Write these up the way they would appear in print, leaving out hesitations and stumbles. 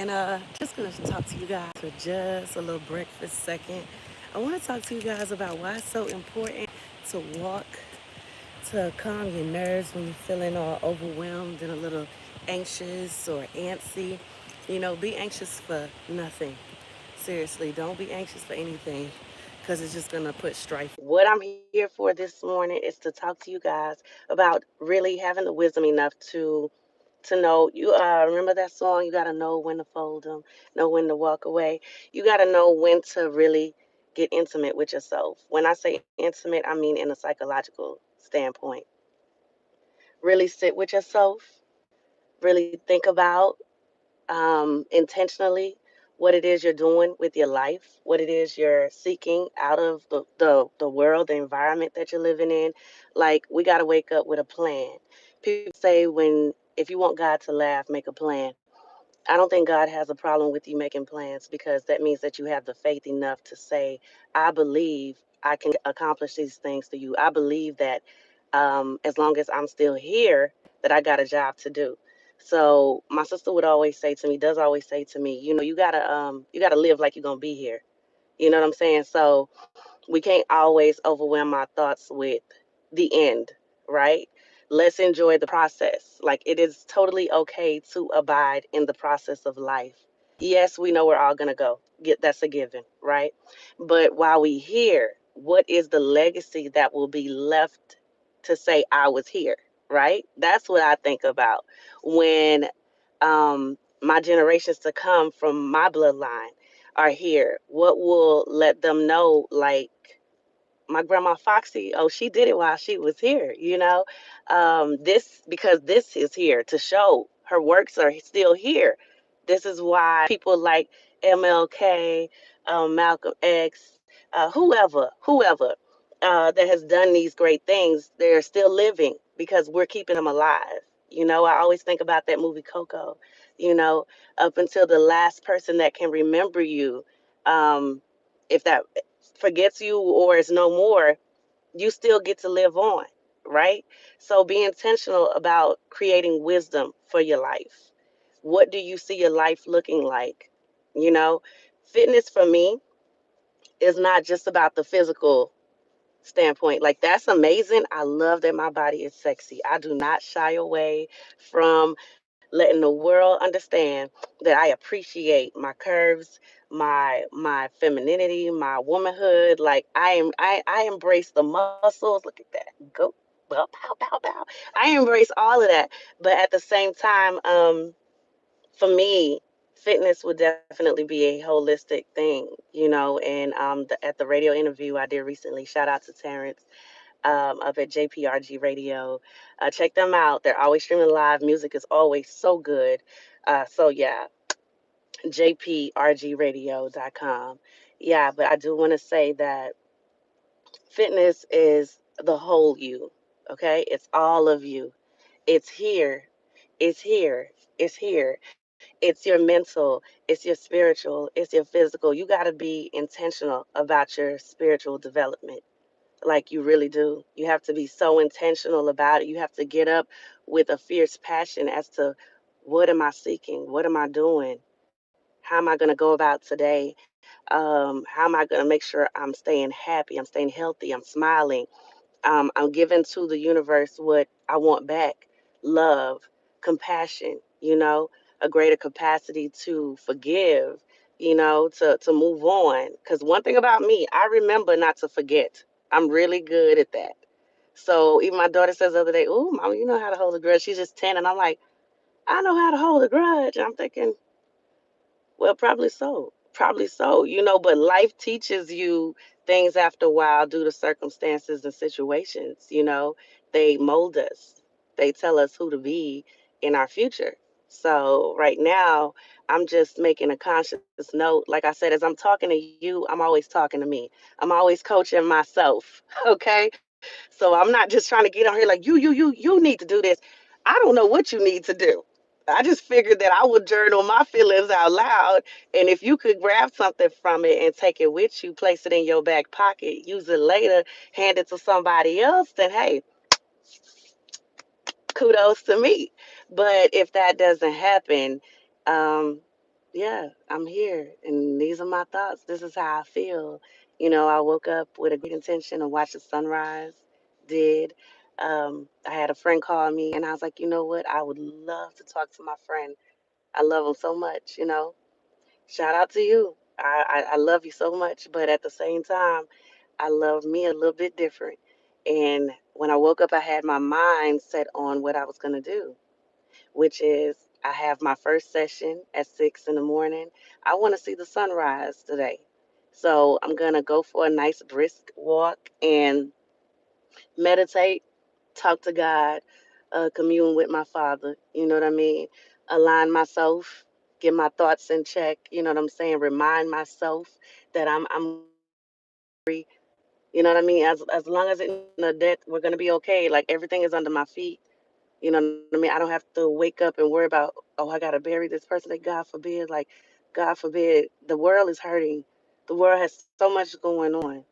And just gonna talk to you guys for just a little breakfast second. I want to talk to you guys about why it's so important to walk to calm your nerves when you're feeling all overwhelmed and a little anxious or antsy. Be anxious for nothing. Seriously, don't be anxious for anything because it's just gonna put strife. What I'm here for this morning is to talk to you guys about really having the wisdom enough to know you remember that song, you got to know when to fold them, know when to walk away. You got to know when to really get intimate with yourself. When I say intimate, I mean in a psychological standpoint. Really sit with yourself, really think about intentionally what it is you're doing with your life, what it is you're seeking out of the world, the environment that you're living in. Like, we got to wake up with a plan. People say, when if you want God to laugh, make a plan. I don't think God has a problem with you making plans, because that means that you have the faith enough to say, I believe I can accomplish these things to you. I believe that as long as I'm still here, that I got a job to do. So my sister would always say to me, does always say to me, you gotta live like you're gonna be here. You know what I'm saying? So we can't always overwhelm our thoughts with the end, right? Let's enjoy the process. Like, it is totally okay to abide in the process of life. Yes, we know we're all gonna go. That's a given, right? But while we here, what is the legacy that will be left to say I was here, right? That's what I think about when my generations to come from my bloodline are here. What will let them know, like, my grandma Foxy, oh, she did it while she was here, this, because this is here to show her works are still here. This is why people like MLK, Malcolm X, whoever that has done these great things, they're still living because we're keeping them alive. I always think about that movie Coco, you know, up until the last person that can remember you. If that forgets you or is no more, you still get to live on, right? So be intentional about creating wisdom for your life. What do you see your life looking like? You know, Fitness for me is not just about the physical standpoint. Like, that's amazing. I love that my body is sexy. I do not shy away from letting the world understand that I appreciate my curves, my femininity, my womanhood. Like, I embrace the muscles. Look at that. Go. Well, pow, pow, pow. I embrace all of that. But at the same time, for me, fitness would definitely be a holistic thing. And at the radio interview I did recently, shout out to Terrence, up at JPRG Radio. Check them out. They're always streaming live. Music is always so good. So yeah, jprgradio.com. Yeah, but I do want to say that fitness is the whole you. Okay, it's all of you. It's here. It's here. It's here. It's your mental, it's your spiritual, it's your physical. You got to be intentional about your spiritual development. Like, you really do. You have to be so intentional about it. You have to get up with a fierce passion as to, what am I seeking? What am I doing? How am I going to go about today? How am I going to make sure I'm staying happy? I'm staying healthy. I'm smiling. I'm giving to the universe what I want back: love, compassion, a greater capacity to forgive, to move on. Because one thing about me, I remember not to forget. I'm really good at that. So even my daughter says the other day, "Ooh, mama, you know how to hold a grudge." She's just 10. And I'm like, I know how to hold a grudge. And I'm thinking, well, probably so. Probably so, but life teaches you things after a while due to circumstances and situations. They mold us, they tell us who to be in our future. So right now, I'm just making a conscious note. Like I said, as I'm talking to you, I'm always talking to me. I'm always coaching myself. Okay. So I'm not just trying to get on here like, you need to do this. I don't know what you need to do. I just figured that I would journal my feelings out loud. And if you could grab something from it and take it with you, place it in your back pocket, use it later, hand it to somebody else, then hey, kudos to me. But if that doesn't happen, um, Yeah, I'm here, and these are my thoughts. This is how I feel. I woke up with a great intention to watch the sunrise. Did. I had a friend call me, and I was like, you know what? I would love to talk to my friend. I love him so much. Shout out to you. I love you so much, but at the same time, I love me a little bit different. And when I woke up, I had my mind set on what I was going to do, which is I have my first session at 6 in the morning. I want to see the sunrise today. So I'm going to go for a nice brisk walk and meditate, talk to God, commune with my Father. You know what I mean? Align myself, get my thoughts in check. You know what I'm saying? Remind myself that I'm free. You know what I mean? As long as it's that we're gonna be okay. Like everything is under my feet. You know what I mean? I don't have to wake up and worry about, oh, I gotta bury this person. Like God forbid, God forbid, the world is hurting. The world has so much going on.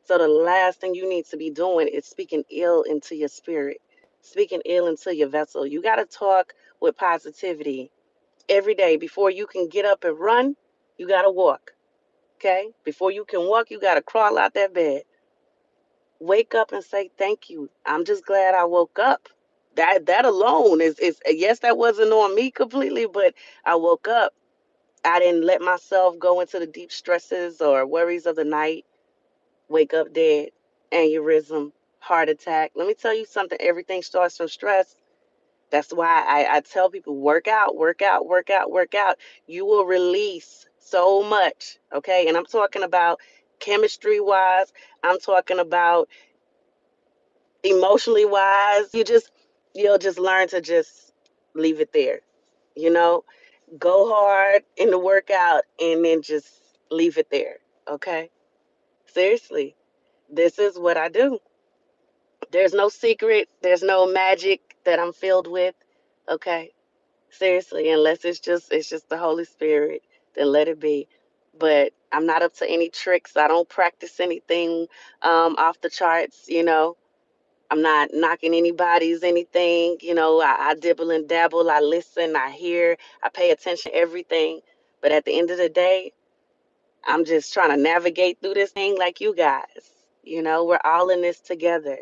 So the last thing you need to be doing is speaking ill into your spirit, speaking ill into your vessel. You gotta talk with positivity every day. Before you can get up and run, you gotta walk. Okay? Before you can walk, you gotta crawl out that bed. Wake up and say thank you. I'm just glad I woke up. That alone is yes, that wasn't on me completely, but I woke up. I didn't let myself go into the deep stresses or worries of the night. Wake up dead, aneurysm, heart attack. Let me tell you something. Everything starts from stress. That's why I tell people work out, work out, work out, work out. You will release so much. Okay. And I'm talking about chemistry wise. I'm talking about emotionally wise. You'll just learn to just leave it there. You know, go hard in the workout and then just leave it there. Okay. Seriously, this is what I do. There's no secret, there's no magic that I'm filled with. Okay. Seriously, unless it's just the Holy Spirit, then let it be. But I'm not up to any tricks. I don't practice anything off the charts. I'm not knocking anybody's anything. I dibble and dabble. I listen. I hear. I pay attention to everything. But at the end of the day, I'm just trying to navigate through this thing like you guys. We're all in this together.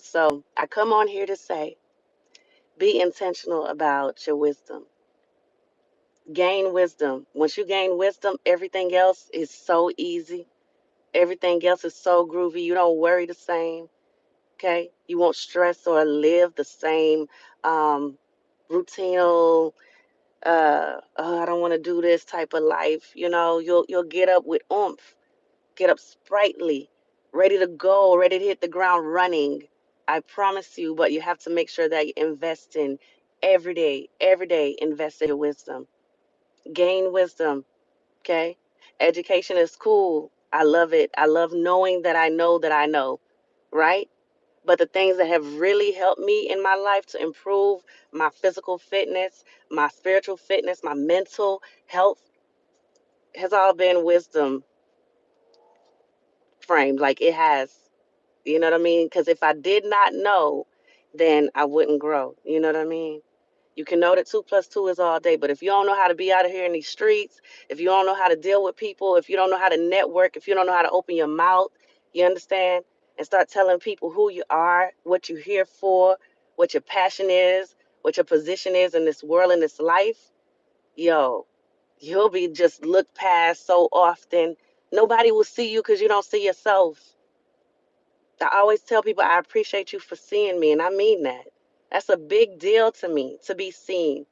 So I come on here to say be intentional about your wisdom. Gain wisdom. Once you gain wisdom, everything else is so easy. Everything else is so groovy. You don't worry the same. Okay, you won't stress or live the same um routine. I don't want to do this type of life. You'll get up with oomph, get up sprightly, ready to go, ready to hit the ground running. I promise you. But you have to make sure that you invest in every day invest in your wisdom. Gain wisdom. Okay, education is cool. I love it. I love knowing that I know, right? But the things that have really helped me in my life to improve my physical fitness, my spiritual fitness, my mental health has all been wisdom framed. Like it has. You know what I mean? Because if I did not know, then I wouldn't grow. You know what I mean? You can know that 2 plus 2 is all day, but if you don't know how to be out of here in these streets, if you don't know how to deal with people, if you don't know how to network, if you don't know how to open your mouth, you understand? And start telling people who you are, what you're here for, what your passion is, what your position is in this world, in this life, yo, you'll be just looked past so often. Nobody will see you because you don't see yourself. I always tell people I appreciate you for seeing me, and I mean that. That's a big deal to me to be seen.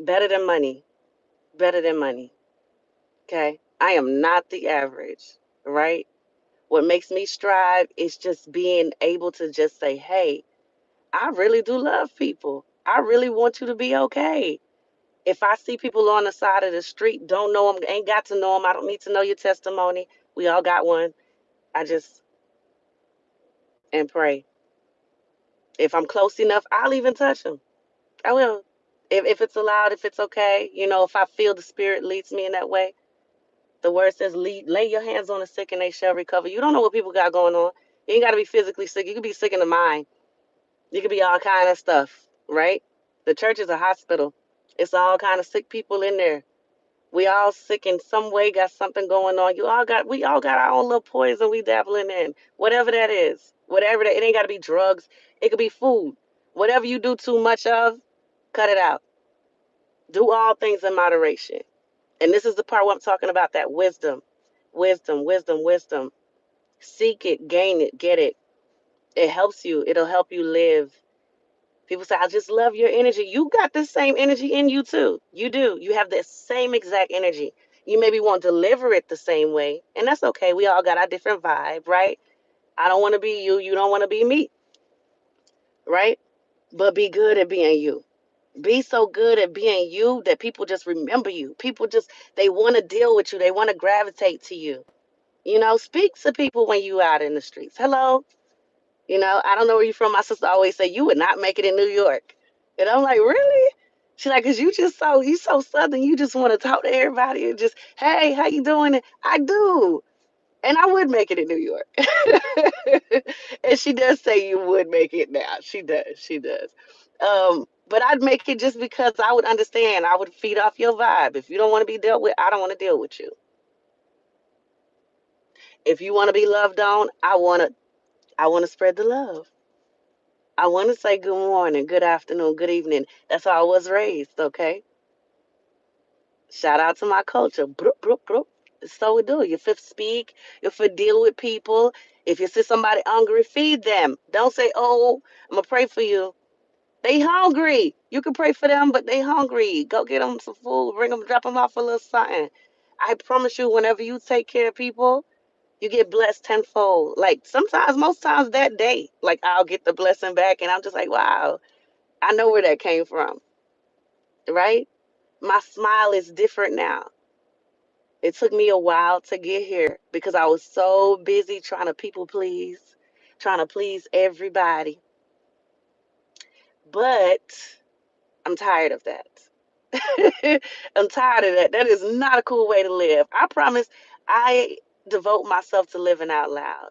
Better than money. Better than money. Okay. I am not the average, right? What makes me strive is just being able to just say, hey, I really do love people. I really want you to be okay. If I see people on the side of the street, don't know them, ain't got to know them, I don't need to know your testimony. We all got one. I just and pray. If I'm close enough, I'll even touch them. I will. If it's allowed, if it's okay, if I feel the spirit leads me in that way. The word says, lay your hands on the sick and they shall recover. You don't know what people got going on. You ain't got to be physically sick. You could be sick in the mind. You could be all kind of stuff, right? The church is a hospital. It's all kind of sick people in there. We all sick in some way, got something going on. We all got our own little poison we dabbling in. Whatever that is. Whatever that, it ain't gotta be drugs. It could be food. Whatever you do too much of, cut it out. Do all things in moderation. And this is the part where I'm talking about that wisdom. Wisdom, wisdom, wisdom. Seek it, gain it, get it. It helps you. It'll help you live. People say, I just love your energy. You got this same energy in you too. You do. You have the same exact energy. You maybe won't deliver it the same way. And that's okay. We all got our different vibe, right? I don't want to be you. You don't want to be me, right? But be good at being you. Be so good at being you that people just remember you. People just, they want to deal with you. They want to gravitate to you. Speak to people when you out in the streets. Hello. I don't know where you from. My sister always say you would not make it in New York. And I'm like, really? She's like, cause you so southern, you just want to talk to everybody and just, hey, how you doing? I do. And I would make it in New York. And she does say you would make it now. She does. She does. But I'd make it just because I would understand. I would feed off your vibe. If you don't want to be dealt with, I don't want to deal with you. If you want to be loved on, I want to spread the love. I want to say good morning, good afternoon, good evening. That's how I was raised, okay? Shout out to my culture. Brook, brook, brook. So we do. You fifth speak, you fifth deal with people. If you see somebody hungry, feed them. Don't say, oh, I'm going to pray for you. They hungry. You can pray for them, but they hungry. Go get them some food, bring them, drop them off a little something. I promise you, whenever you take care of people, you get blessed tenfold. Like sometimes, most times that day, like I'll get the blessing back, and I'm just like, wow, I know where that came from, right? My smile is different now. It took me a while to get here because I was so busy trying to people please, trying to please everybody. But I'm tired of that. I'm tired of that. That is not a cool way to live. I promise I devote myself to living out loud.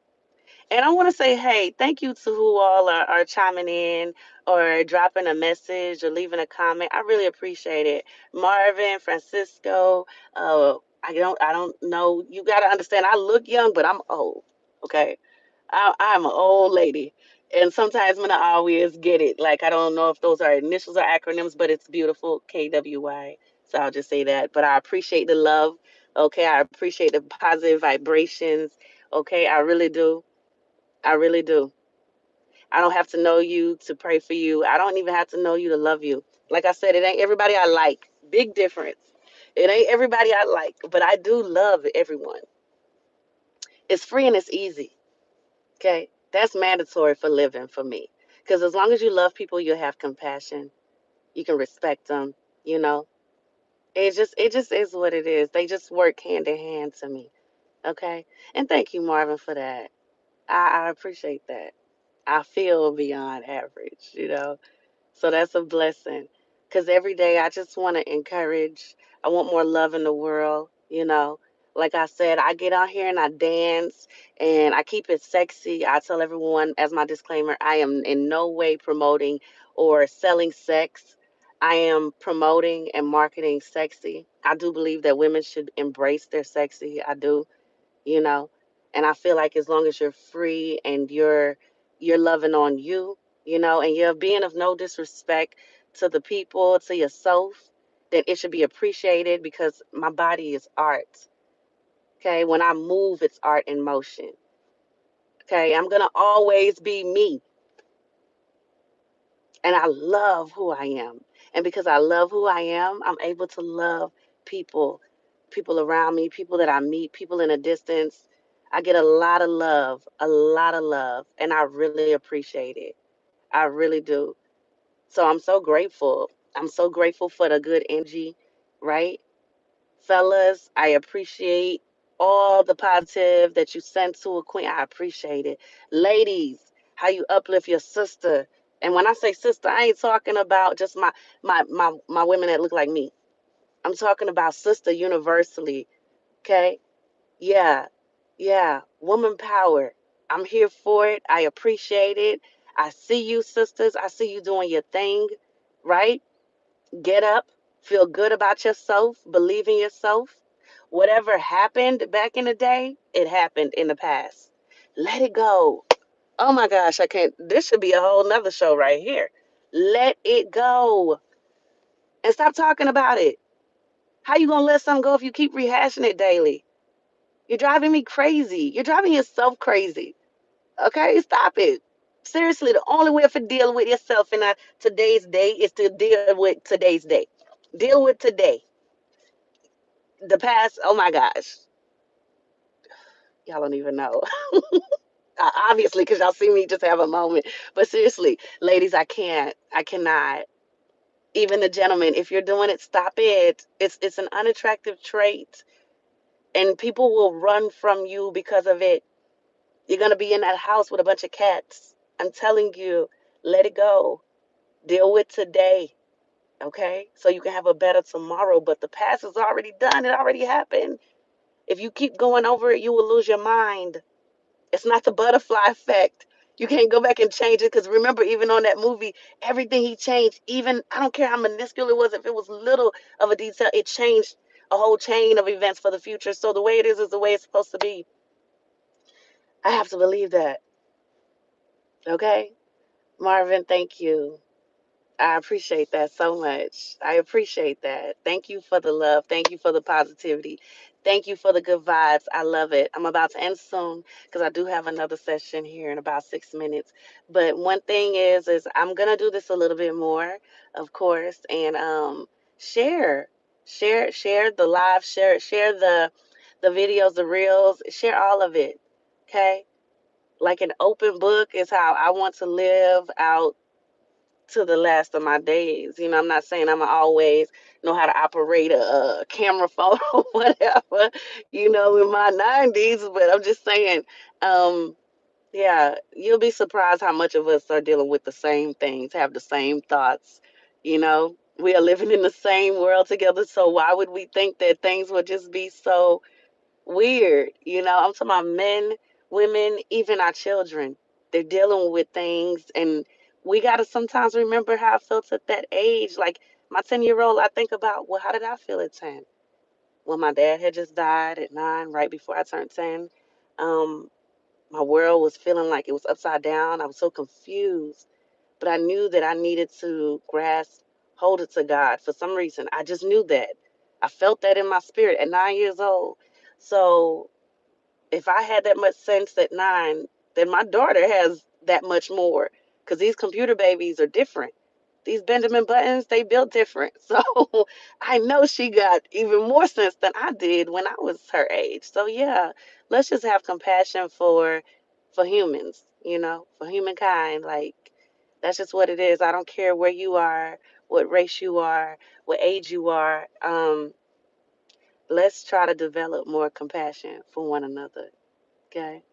And I want to say, hey, thank you to who all are chiming in or dropping a message or leaving a comment. I really appreciate it. Marvin, Francisco, I don't know. You got to understand, I look young, but I'm old. Okay. I'm an old lady. And sometimes when I always get it, like I don't know if those are initials or acronyms, but it's beautiful, KWY. So I'll just say that. But I appreciate the love. Okay. I appreciate the positive vibrations. Okay. I really do. I really do. I don't have to know you to pray for you. I don't even have to know you to love you. Like I said, it ain't everybody I like. Big difference. It ain't everybody I like, but I do love everyone. It's free and it's easy. Okay? That's mandatory for living for me. Because as long as you love people, you have compassion. You can respect them. You know, it just is what it is. They just work hand in hand to me. Okay? And thank you, Marvin, for that. I appreciate that. I feel beyond average. So that's a blessing. Because every day I just want to encourage, I want more love in the world. Like I said, I get out here and I dance and I keep it sexy. I tell everyone, as my disclaimer, I am in no way promoting or selling sex. I am promoting and marketing sexy. I do believe that women should embrace their sexy. I do you know and I feel like as long as you're free and you're loving on you and you're being of no disrespect to the people, to yourself, then it should be appreciated because my body is art. Okay, when I move, it's art in motion. Okay, I'm gonna always be me, and I love who I am. And because I love who I am, I'm able to love people, people around me, people that I meet, people in a distance. I get a lot of love, and I really appreciate it. I really do. So I'm so grateful. I'm so grateful for the good energy, right? Fellas, I appreciate all the positive that you sent to a queen. I appreciate it. Ladies, how you uplift your sister. And when I say sister, I ain't talking about just my women that look like me. I'm talking about sister universally. Okay? Yeah. Yeah. Woman power. I'm here for it. I appreciate it. I see you, sisters. I see you doing your thing, right? Get up. Feel good about yourself, believe in yourself. Whatever happened back in the day, it happened in the past. Let it go. Oh my gosh, I can't. This should be a whole nother show right here. Let it go and stop talking about it. How you gonna let something go if you keep rehashing it daily? You're driving me crazy. You're driving yourself crazy. Okay, stop it. Seriously, the only way for dealing with yourself in today's day is to deal with today's day. Deal with today. The past, oh my gosh, y'all don't even know. Obviously, because y'all see me just have a moment. But seriously, ladies, I can't. I cannot. Even the gentlemen, if you're doing it, stop it. It's an unattractive trait, and people will run from you because of it. You're gonna be in that house with a bunch of cats. I'm telling you, let it go. Deal with today, okay? So you can have a better tomorrow. But the past is already done. It already happened. If you keep going over it, you will lose your mind. It's not the butterfly effect. You can't go back and change it because remember, even on that movie, everything he changed, even I don't care how minuscule it was, if it was little of a detail, it changed a whole chain of events for the future. So the way it is the way it's supposed to be. I have to believe that. Okay? Marvin, thank you. I appreciate that so much. I appreciate that. Thank you for the love. Thank you for the positivity. Thank you for the good vibes. I love it. I'm about to end soon because I do have another session here in about 6 minutes. But one thing is I'm gonna do this a little bit more, of course, and share, share the live, share the videos, the reels, share all of it. Okay, like an open book is how I want to live out to the last of my days. You know, I'm not saying I'm going to always know how to operate a camera phone or whatever, you know, in my 90s, but I'm just saying, um, yeah, you'll be surprised how much of us are dealing with the same things, have the same thoughts, you know. We are living in the same world together, so why would we think that things would just be so weird? You know, I'm talking about men, women, even our children. They're dealing with things, and we got to sometimes remember how I felt at that age. Like my 10-year-old, I think about, well, how did I feel at 10? Well, my dad had just died at 9, right before I turned 10. Um, my world was feeling like it was upside down. I was so confused, but I knew that I needed to grasp, hold it to God for some reason. I just knew that. I felt that in my spirit at 9 years old. So if I had that much sense at 9, then my daughter has that much more because these computer babies are different. These Benjamin Buttons, they built different. So I know she got even more sense than I did when I was her age. So yeah, let's just have compassion for humans, you know, for humankind. Like that's just what it is. I don't care where you are, what race you are, what age you are. Let's try to develop more compassion for one another. Okay.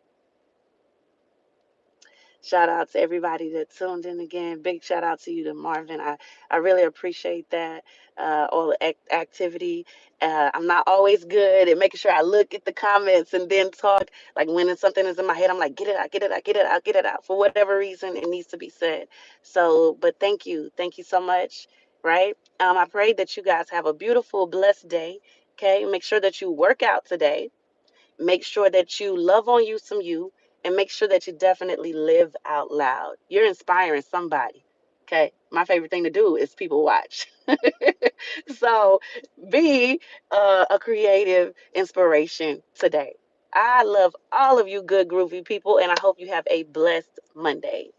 Shout out to everybody that tuned in again. Big shout out to you, to Marvin. I really appreciate that. All the activity. I'm not always good at making sure I look at the comments and then talk. Like when something is in my head, I'm like, get it out, get it out, get it out, get it out. For whatever reason, it needs to be said. So, but thank you. Thank you so much. Right? I pray that you guys have a beautiful, blessed day. Okay. Make sure that you work out today. Make sure that you love on you some you, and make sure that you definitely live out loud. You're inspiring somebody. Okay. My favorite thing to do is people watch. So be a creative inspiration today. I love all of you good, groovy people, and I hope you have a blessed Monday.